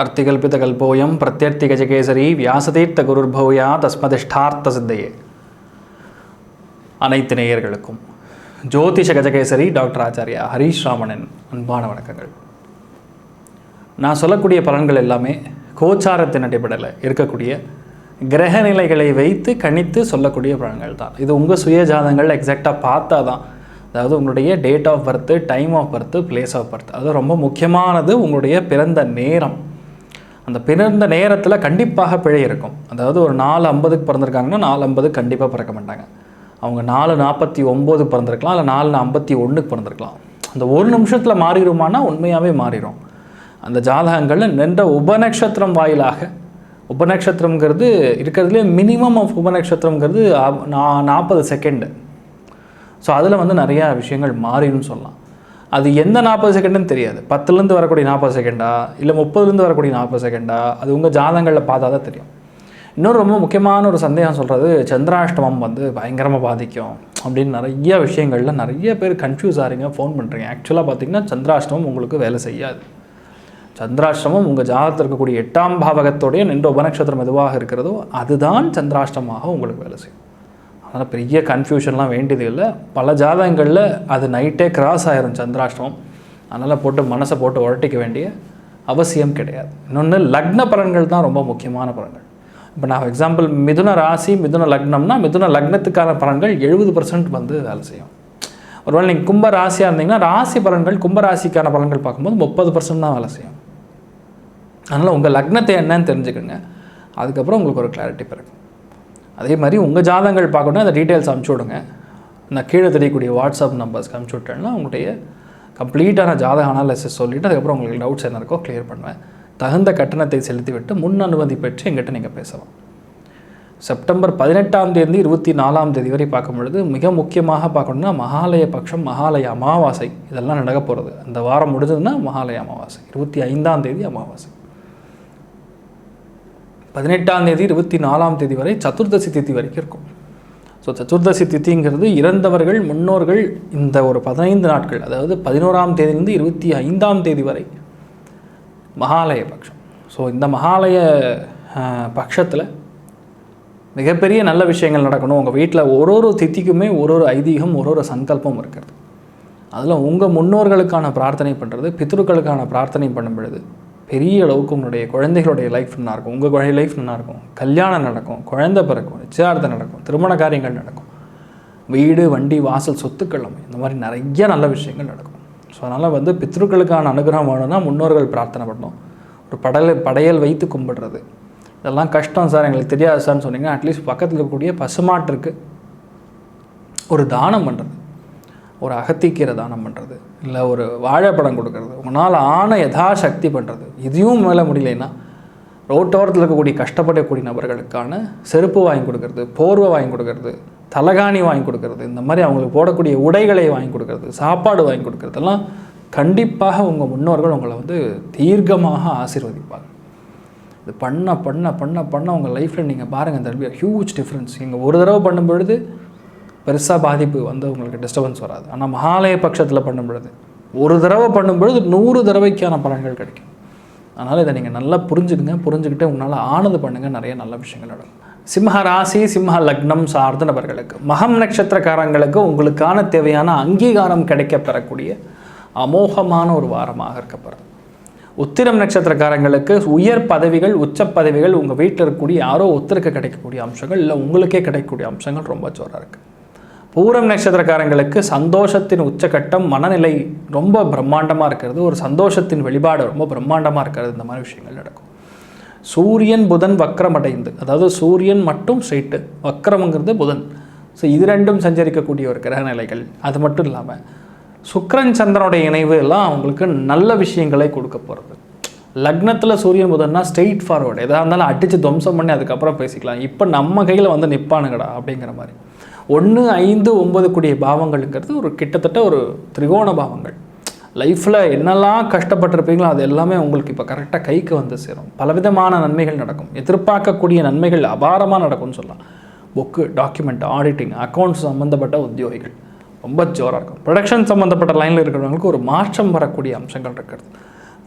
அர்த்திகல்பிதகல்போயம் பிரத்யர்த்திகஜகேசரி வியாசதீர்த்த குருர்பூயா தஸ்மதிஷ்டார்த்த சித்தையே. அனைத்து நேயர்களுக்கும் ஜோதிஷ கஜகேசரி டாக்டர் ஆச்சாரியா ஹரீஷ் ராமனின் அன்பான வணக்கங்கள். நான் சொல்லக்கூடிய பலன்கள் எல்லாமே கோச்சாரத்தின் அடிப்படையில் இருக்கக்கூடிய கிரக நிலைகளை வைத்து கணித்து சொல்லக்கூடிய பலன்கள் தான். இது உங்கள் சுய ஜாதகங்கள் எக்ஸாக்டாக பார்த்தா தான், அதாவது உங்களுடைய date of birth, time of birth, place of birth, அது ரொம்ப முக்கியமானது. உங்களுடைய பிறந்த நேரம், அந்த பிறந்த நேரத்தில் கண்டிப்பாக பிழை இருக்கும். அதாவது ஒரு 4:50 பிறந்திருக்காங்கன்னா 4:50 கண்டிப்பாக பிறக்க மாட்டாங்க. அவங்க 4:49 பிறந்திருக்கலாம், இல்லை 4:51 பிறந்திருக்கலாம். அந்த ஒரு நிமிஷத்தில் மாறிடுமானா உண்மையாகவே மாறிடும். அந்த ஜாதகங்களில் நின்ற உபநக்ஷத்திரம் வாயிலாக, உபநக்ஷத்திரங்கிறது இருக்கிறதுலே மினிமம் ஆஃப் உபநக்ஷத்திரங்கிறது 40 செகண்டு. ஸோ அதில் வந்து நிறையா விஷயங்கள் மாறிடும் சொல்லலாம். அது எந்த 40 செகண்டுன்னு தெரியாது. 10லேருந்து வரக்கூடிய 40 செகண்டா, இல்லை 30லேருந்து வரக்கூடிய 40 செகண்டா, அது உங்கள் ஜாதகங்களில் பார்த்தா தான் தெரியும். இன்னொரு ரொம்ப முக்கியமான ஒரு சந்தேகம் சொல்கிறது, சந்திராஷ்டமம் வந்து பயங்கரமாக பாதிக்கும் அப்படின்னு நிறைய விஷயங்களில் நிறைய பேர் கன்ஃபியூஸ் ஆகிறீங்க, ஃபோன் பண்ணுறீங்க. ஆக்சுவலாக பார்த்திங்கன்னா சந்திராஷ்டமம் உங்களுக்கு வேலை செய்யாது. சந்திராஷ்டமம் உங்கள் ஜாதகத்தில் இருக்கக்கூடிய 8ஆம் பாவகத்தோடைய நின்ற உபநக்ஷத்திரம் எதுவாக இருக்கிறதோ அதுதான் சந்திராஷ்டமாக உங்களுக்கு வேலை செய்யும். அதனால் பெரிய கன்ஃபியூஷன்லாம் வேண்டியது இல்லை. பல ஜாதகங்களில் அது நைட்டே கிராஸ் ஆயிரும் சந்திராஷ்டமம். அதனால் போட்டு மனசை போட்டு உரட்டிக்க வேண்டிய அவசியம் கிடையாது. இன்னொன்று, லக்ன பலன்கள் தான் ரொம்ப முக்கியமான பலன்கள். இப்போ நான் எக்ஸாம்பிள் மிதுன ராசி, மிதுன லக்னம்னா மிதுன லக்னத்துக்கான பலன்கள் 70% வந்து வேலை செய்யும். ஒருவேளை நீங்கள் கும்ப ராசியாக இருந்தீங்கன்னா ராசி பலன்கள், கும்பராசிக்கான பலன்கள் பார்க்கும்போது 30% தான் வேலை செய்யும். அதனால் உங்கள் லக்னத்தை என்னன்னு தெரிஞ்சுக்கோங்க, அதுக்கப்புறம் உங்களுக்கு ஒரு கிளாரிட்டி பிறகு. அதே மாதிரி உங்கள் ஜாதகங்கள் பார்க்கணும், அந்த டீட்டெயில்ஸ் அனுப்பிச்சி விடுங்க. நான் கீழே தெரியக்கூடிய வாட்ஸ்அப் நம்பர்ஸ்க்கு அனுப்பிச்சி விட்டேன்னா உங்களுடைய கம்ப்ளீட்டான ஜாதக அனாலிசிஸ் சொல்லிவிட்டு அதுக்கப்புறம் உங்களுக்கு டவுட்ஸ் என்ன இருக்கோ கிளியர் பண்ணுவேன். தகுந்த கட்டணத்தை செலுத்திவிட்டு முன் அனுமதி பெற்று எங்கிட்ட நீங்கள் பேசலாம். செப்டம்பர் 18ஆம் தேதி 24ஆம் தேதி வரை பார்க்கும் பொழுது மிக முக்கியமாக பார்க்கணுன்னா மகாலய பட்சம், மகாலய அமாவாசை இதெல்லாம் நடக்க போகிறது. அந்த வாரம் முடிஞ்சதுன்னா மகாலய அமாவாசை, 25ஆம் தேதி அமாவாசை, 18ஆம் தேதி 24ஆம் தேதி வரை சதுர்தசி திதி வரைக்கும் இருக்கும். ஸோ சதுர்தசி திதிங்கிறது இறந்தவர்கள் முன்னோர்கள் இந்த ஒரு 15 நாட்கள், அதாவது 11ஆம் தேதியிலிருந்து 25ஆம் தேதி வரை மகாலய பட்சம். ஸோ இந்த மகாலய பட்சத்தில் மிகப்பெரிய நல்ல விஷயங்கள் நடக்கணும். உங்கள் வீட்டில் ஒரு திதிக்குமே ஒரு ஐதீகம், ஒரு சங்கல்பம் இருக்கிறது. அதில் உங்கள் முன்னோர்களுக்கான பிரார்த்தனை பண்ணுறது, பித்ருக்களுக்கான பிரார்த்தனை பண்ணும் பொழுது பெரிய அளவுக்கு உங்களுடைய குழந்தைகளுடைய லைஃப் நல்லாயிருக்கும், உங்கள் குழந்தை லைஃப் நல்லாயிருக்கும், கல்யாணம் நடக்கும், குழந்தை பிறக்கும், நிச்சயார்த்தம் நடக்கும், திருமண காரியங்கள் நடக்கும், வீடு வண்டி வாசல் சொத்துக்கள் இந்த மாதிரி நிறைய நல்ல விஷயங்கள் நடக்கும். ஸோ அதனால் வந்து பித்ருக்களுக்கான அனுகிரகம் வேணும்னா முன்னோர்கள் பிரார்த்தனை பண்ணணும். ஒரு படையல் வைத்து கும்பிடுறது இதெல்லாம் கஷ்டம் சார், எங்களுக்கு தெரியாது சார்னு சொன்னீங்கன்னா அட்லீஸ்ட் பக்கத்தில் இருக்கக்கூடிய பசுமாட்டிற்கு ஒரு தானம் பண்ணுறது, ஒரு அகத்திக்கீரை தானம் பண்ணுறது, இல்லை ஒரு வாழைப்படம் கொடுக்கறது, உங்களால் ஆன யதாசக்தி பண்ணுறது. இதையும் மேலே முடியலைன்னா ரோட்டோரத்தில் இருக்கக்கூடிய கஷ்டப்படக்கூடிய நபர்களுக்கான செருப்பு வாங்கி கொடுக்கறது, போர்வை வாங்கி கொடுக்கறது, தலகாணி வாங்கி கொடுக்கறது, இந்த மாதிரி அவங்களுக்கு போடக்கூடிய உடைகளை வாங்கி கொடுக்கறது, சாப்பாடு வாங்கி கொடுக்கறதெல்லாம் கண்டிப்பாக உங்கள் முன்னோர்கள் உங்களை வந்து தீர்க்கமாக ஆசீர்வதிப்பாங்க. இது பண்ண பண்ண பண்ண பண்ண உங்கள் லைஃப்பில் நீங்கள் பாருங்கள், இந்த ஹியூஜ் டிஃப்ரென்ஸ். நீங்கள் ஒரு தடவை பண்ணும் பொழுது பெருசாக பாதிப்பு வந்து உங்களுக்கு டிஸ்டர்பன்ஸ் வராது. ஆனால் மகாலய பட்சத்தில் பண்ணும் பொழுது, ஒரு தடவை பண்ணும் பொழுது 100 தடவைக்கான பலன்கள் கிடைக்கும். அதனால் இதை நீங்கள் நல்லா புரிஞ்சுக்குங்க. புரிஞ்சுக்கிட்டு உங்களால் ஆனது பண்ணுங்கள், நிறைய நல்ல விஷயங்கள் நடக்கும். சிம்ம ராசி, சிம்ம லக்னம் சார்ந்த நபர்களுக்கு, மகம் நட்சத்திரக்காரங்களுக்கு உங்களுக்கான தேவையான அங்கீகாரம் கிடைக்க பெறக்கூடிய அமோகமான ஒரு வாரமாக இருக்கப்படுறது. உத்திரம் நட்சத்திரக்காரங்களுக்கு உயர் பதவிகள், உச்ச பதவிகள் உங்கள் வீட்டில் இருக்கக்கூடிய யாரோ ஒருத்தருக்கு கிடைக்கக்கூடிய அம்சங்கள், இல்லை உங்களுக்கே கிடைக்கக்கூடிய அம்சங்கள் ரொம்ப ஜோராக இருக்குது. பூரம் நட்சத்திரக்காரங்களுக்கு சந்தோஷத்தின் உச்சக்கட்டம், மனநிலை ரொம்ப பிரம்மாண்டமாக இருக்கிறது, ஒரு சந்தோஷத்தின் வெளிப்பாடு ரொம்ப பிரம்மாண்டமாக இருக்கிறது. இந்த மாதிரி விஷயங்கள் நடக்கும். சூரியன் புதன் வக்ரம் அடைந்து, அதாவது சூரியன் மட்டும் ஸ்ட்ரெயிட்டு, வக்ரம்ங்கிறது புதன். ஸோ இது ரெண்டும் சஞ்சரிக்கக்கூடிய ஒரு கிரக நிலைகள். அது மட்டும் இல்லாமல் சுக்கிரன் சந்திரனுடைய இணைவு எல்லாம் அவங்களுக்கு நல்ல விஷயங்களை கொடுக்க போகிறது. லக்னத்தில் சூரியன் புதன்னா ஸ்ட்ரெயிட் ஃபார்வர்டு, எதாக இருந்தாலும் அடித்து துவம்சம் பண்ணி அதுக்கப்புறம் பேசிக்கலாம், இப்போ நம்ம கையில் வந்து நிற்பானுங்கடா அப்படிங்கிற மாதிரி. 1, 5, 9 கூடிய பாவங்கள்ங்கிறது ஒரு கிட்டத்தட்ட ஒரு திரிகோண பாவங்கள். லைஃப்பில் என்னெல்லாம் கஷ்டப்பட்டிருப்பீங்களோ அது எல்லாமே உங்களுக்கு இப்போ கரெக்டாக கைக்கு வந்து சேரும். பலவிதமான நன்மைகள் நடக்கும், எதிர்பார்க்கக்கூடிய நன்மைகள் அபாரமாக நடக்கும்னு சொல்லலாம். புக்கு, டாக்குமெண்ட், ஆடிட்டிங், அக்கௌண்ட்ஸ் சம்மந்தப்பட்ட உத்தியோகிகள் ரொம்ப ஜோராக இருக்கும். ப்ரொடக்ஷன் சம்மந்தப்பட்ட லைனில் இருக்கிறவங்களுக்கு ஒரு மாற்றம் வரக்கூடிய அம்சங்கள் இருக்கிறது.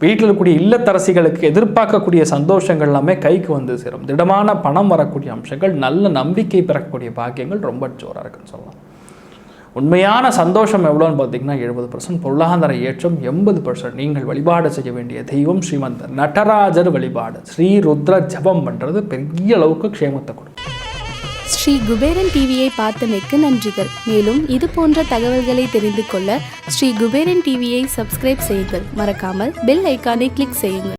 வீட்டில் இருக்கக்கூடிய இல்லத்தரசிகளுக்கு எதிர்பார்க்கக்கூடிய சந்தோஷங்கள் எல்லாமே கைக்கு வந்து சேரும். திடமான பணம் வரக்கூடிய அம்சங்கள், நல்ல நம்பிக்கை பெறக்கூடிய பாக்கியங்கள் ரொம்ப ஜோராக இருக்குன்னு சொல்லலாம். உண்மையான சந்தோஷம் எவ்வளோன்னு பார்த்தீங்கன்னா 70%, பொருளாதார ஏற்றம் 80%. நீங்கள் வழிபாடு செய்ய வேண்டிய தெய்வம் ஸ்ரீமந்த நடராஜர் வழிபாடு, ஸ்ரீ ருத்ர ஜபம் பண்ணுறது பெரிய அளவுக்கு க்ஷேமத்தை கொடுக்கும். ஸ்ரீ குபேரன் டிவியை பார்த்தமைக்கு நன்றிகள். மேலும் இது போன்ற தகவல்களை தெரிந்து கொள்ள ஸ்ரீ குபேரன் டிவியை சப்ஸ்கிரைப் செய்யுங்கள். மறக்காமல் பெல் ஐக்கானை கிளிக் செய்யுங்கள்.